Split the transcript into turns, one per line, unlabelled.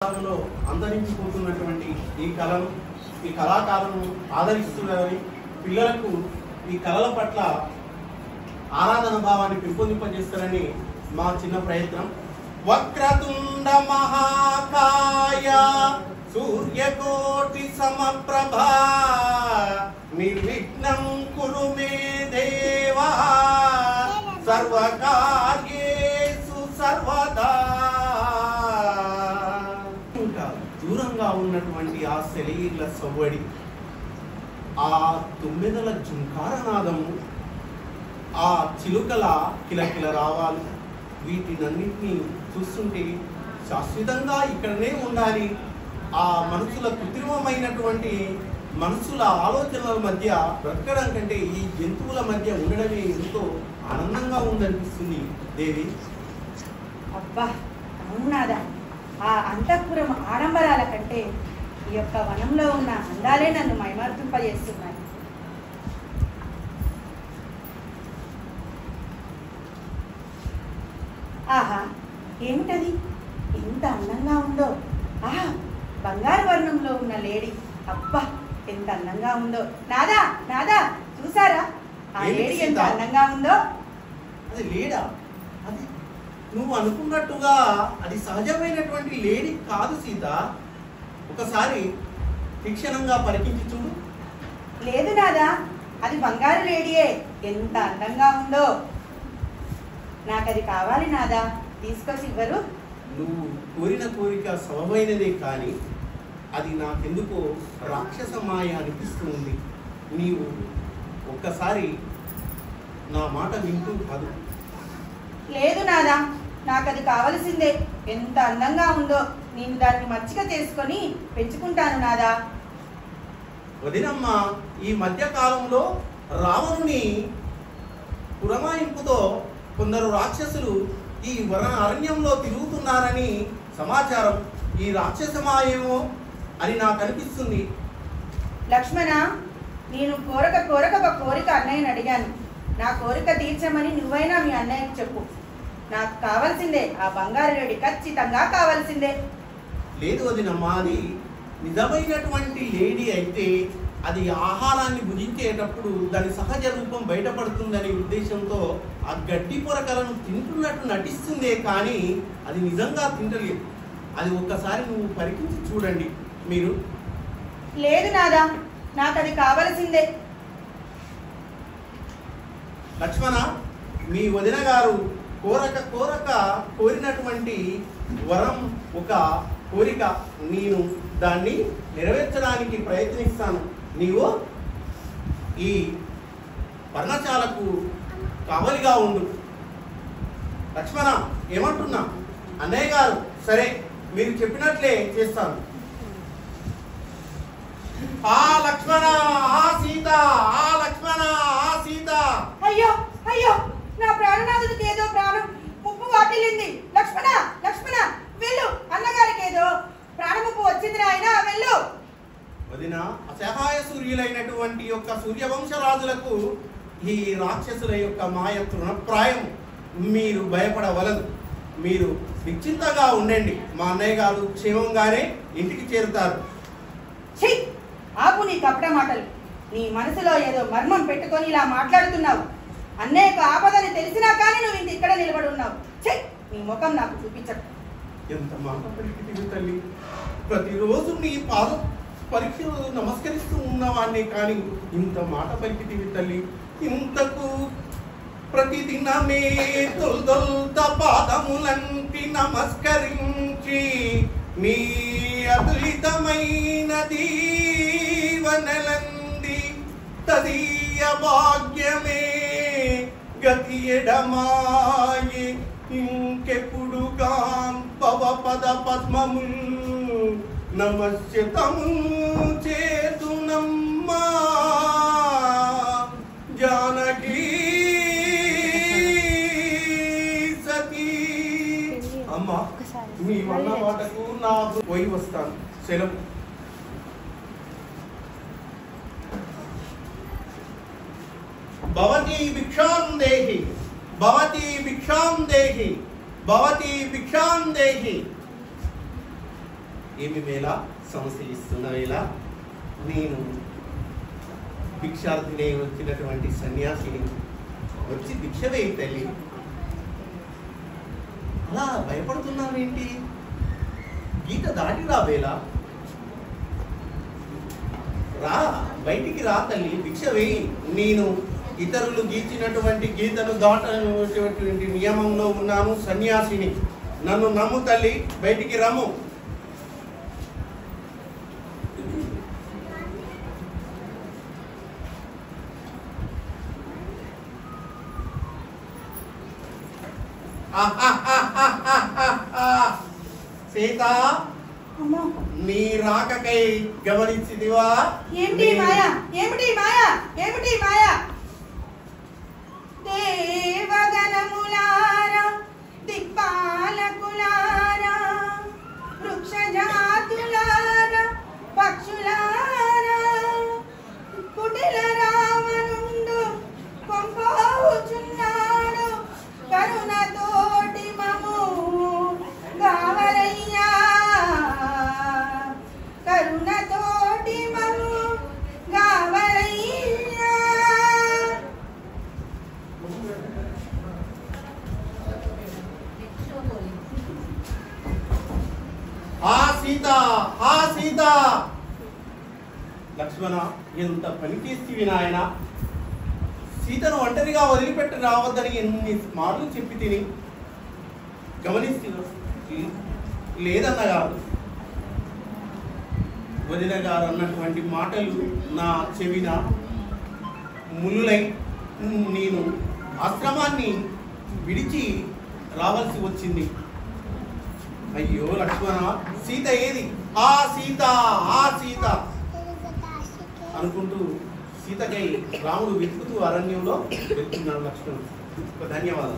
లో అంతరించిపోతున్నటువంటి ఈ కళను ఈ కళాకారులను ఆదరిస్తున్నారని పిల్లలకు ఈ కళల పట్ల ఆరాధన భావాన్ని పెంపొందింపజేస్తారని మా చిన్న ప్రయత్నం. వక్రతుండ మహాకాయ సూర్యకోటి సమప్రభా నిర్విఘ్నం కురు మే దేవా సర్వకార్యేషు సర్వదా. దూరంగా ఉన్నటువంటి ఆ సెలయిర్ల సవ్వడి, ఆ తుమ్మెదల జుంకారనాదము, ఆ చిలుకల కిలకిల రావాలు, వీటినన్నింటినీ చూస్తుంటే శాశ్వతంగా ఇక్కడనే ఉండాలి, ఆ మనసుల కృత్రిమమైనటువంటి మనసుల ఆలోచనల మధ్య బ్రతకడం కంటే ఈ జంతువుల మధ్య ఉండడమే ఎంతో ఆనందంగా ఉందనిపిస్తుంది దేవి.
అబ్బా అవునాదా, ఆ అంతఃపురం ఆడంబరాల కంటే ఈ యొక్క వనంలో ఉన్న అందాలే నన్ను మైమర్పింపజేస్తున్నాయి. ఆహా ఏమిటది, ఎంత అందంగా ఉందో! ఆహా బంగారు వర్ణంలో ఉన్న లేడీ, అబ్బా ఎంత అందంగా ఉందో! నాదా నాదా చూసారా ఆ లేడీ ఎంత అందంగా ఉందో?
అది లేడా? అది నువ్వు అనుకున్నట్టుగా అది సహజమైనటువంటి లేడీ కాదు సీత. ఒకసారి తీక్షణంగా పరికించి చూడు.
లేదు నాదా, అది బంగారు లేడీయే, ఎంత అందంగా ఉందో! నాకది కావాలి నాదా, తీసుకొచ్చి ఇవ్వరు?
నువ్వు కోరిన కోరిక సమమైనదే కానీ అది నాకెందుకో రాక్షస మాయ అనిపిస్తుంది. నీవు ఒక్కసారి నా మాట వింటూ కాదు.
లేదు నాదా, నాకది కావలసిందే, ఎంత అందంగా ఉందో! నేను దాన్ని మచ్చిక చేసుకొని పెంచుకుంటాను నాదా.
వదినమ్మ, ఈ మధ్య కాలంలో రావణుని పురమాయింపుతో కొందరు రాక్షసులు ఈ అరణ్యంలో తిరుగుతున్నారని సమాచారం. ఈ రాక్షసమాయేమో అని నాకు అనిపిస్తుంది.
లక్ష్మణ, నేను కోరక ఒక కోరిక అన్నయ్యని అడిగాను. నా కోరిక తీర్చమని నువ్వైనా మీ అన్నయ్యకి చెప్పు. నాకు కావాల్సిందే, ఆ బంగారు లేడీ ఖచ్చితంగా కావాల్సిందే.
లేదు వదినమ్మ, అది నిజమైనటువంటి లేడీ అయితే అది ఆహారాన్ని భుజించేటప్పుడు దాని సహజ రూపం బయటపడుతుందనే ఉద్దేశంతో ఆ గడ్డి పొరకలను తింటున్నట్టు నటిస్తుందే కానీ అది నిజంగా తింటలేదు. అది ఒక్కసారి నువ్వు పరికించి చూడండి మీరు.
లేదు నాదా, నాకు అది కావలసిందే.
లక్ష్మణ, మీ వదిన గారు కోరక కోరినటువంటి వరం ఒక కోరిక, నేను దాన్ని నెరవేర్చడానికి ప్రయత్నిస్తాను. నీవు ఈ పర్ణశాలకు కావలిగా ఉండు. లక్ష్మణ, ఏమంటున్నా? అన్నయ్య గారు, సరే మీరు చెప్పినట్లే చేస్తాను. ఆ లక్ష్మణ, ఆ సీత, ఆ లక్ష్మణ, ఆ సీత.
అయ్యో అయ్యో, నా ప్రాణనాథుడికి ఏదో ప్రాణం ముప్పు వాటిల్లింది. లక్ష్మణ లక్ష్మణ వెళ్ళు, అన్నగారికి ఏదో ప్రాణముప్పు వచ్చింది నాయన, వెళ్ళు.
వదిన, అసహాయ సూర్యులైనటువంటి యొక్క సూర్యవంశరాజులకు ఈ రాక్షసుల యొక్క మాయ తృణప్రాయం. మీరు భయపడవలదు, మీరు నిశ్చింతగా ఉండండి. మా అన్నయ్య గారు క్షేమంగానే ఇంటికి చేరుతారు.
ఛీ, ఆపు నీ కపట మాటలు. నీ మనసులో ఏదో మర్మం పెట్టుకొని ఇలా మాట్లాడుతున్నావు. అన్నయ్యకు ఆపదని తెలిసినా కానీ నువ్వు ఇంటి ఇక్కడ నిలబడి ఉన్నావు. ఛీ, నీ ముఖం నాకు చూపించకు.
ఎంత మాట పలికితివి తల్లి! ప్రతిరోజు నీ పాద పరీక్షలు నమస్కరిస్తూ ఉన్నవాడిని కానీ ఇంత మాట పలికితివి తల్లి. ఇంతకు ప్రతిదినమే తొల్దొల్త పాదములంటి నమస్కరించి నీ అతులితమైన దీవనలంది తదీయ భాగ్యమే గతి ఎడమాయి ఇంకెప్పుడు కాంపవ పద పద్మముల్ నమస్యతము చేతునమ్మా జానకి సతీ. అమ్మ, మీ వల్ల మాటకు నా పోయి వస్తాను. సెలవు. భవతి భిక్షాం దేహి, భవతి భిక్షాం దేహి, భవతి భిక్షాం దేహి. ఏమి వేళ సమస్యలిస్తున్న వేళ నేను భిక్షార్థినే వచ్చినటువంటి సన్యాసిని, వచ్చి భిక్ష వేయి తల్లి. అలా భయపడుతున్నావేంటి? గీత దాటి రా వేళ, రా బయటికి రా తల్లి, భిక్ష వేయి. నేను ఇతరులు గీచినటువంటి గీతను దాటటువంటి నియమంలో ఉన్నాను, సన్యాసిని. నన్ను నమ్ము తల్లి, బయటికి రమ్ము. సీత,
అమ్మో,
నీ రాకకై గమనించిదివా?
ఏమిటి మాయ? ఏమిటి మాయ? ఏమిటి మాయ? దేవగణములారా, దిక్పాలకులారా, వృక్షజాతులారా, పక్షులారా, కుటిల రావణుండు కొంపోచున్నాడు, కరుణతోటి మము గావరయ్యా, కరుణతోటి మము గావరయ్యా.
సీత, సీత. లక్ష్మణ, ఎంత పని చేస్తీవి నాయన. సీతను ఒంటరిగా వదిలిపెట్టి రావద్దని ఎన్ని మార్లు చెప్పి తిని గమనిస్తూ లేదన్నగారు. వదిన గారు అన్నటువంటి మాటలు నా చెవిన ములులై నేను ఆశ్రమాన్ని విడిచి రావాల్సి వచ్చింది. అయ్యో లక్ష్మణ, సీత ఏది? సీత, సీత అనుకుంటూ సీతకై రాముడు వెతుకుతూ అరణ్యంలో వెళ్తున్నాడు లక్ష్మణుడు. ధన్యవాదాలు.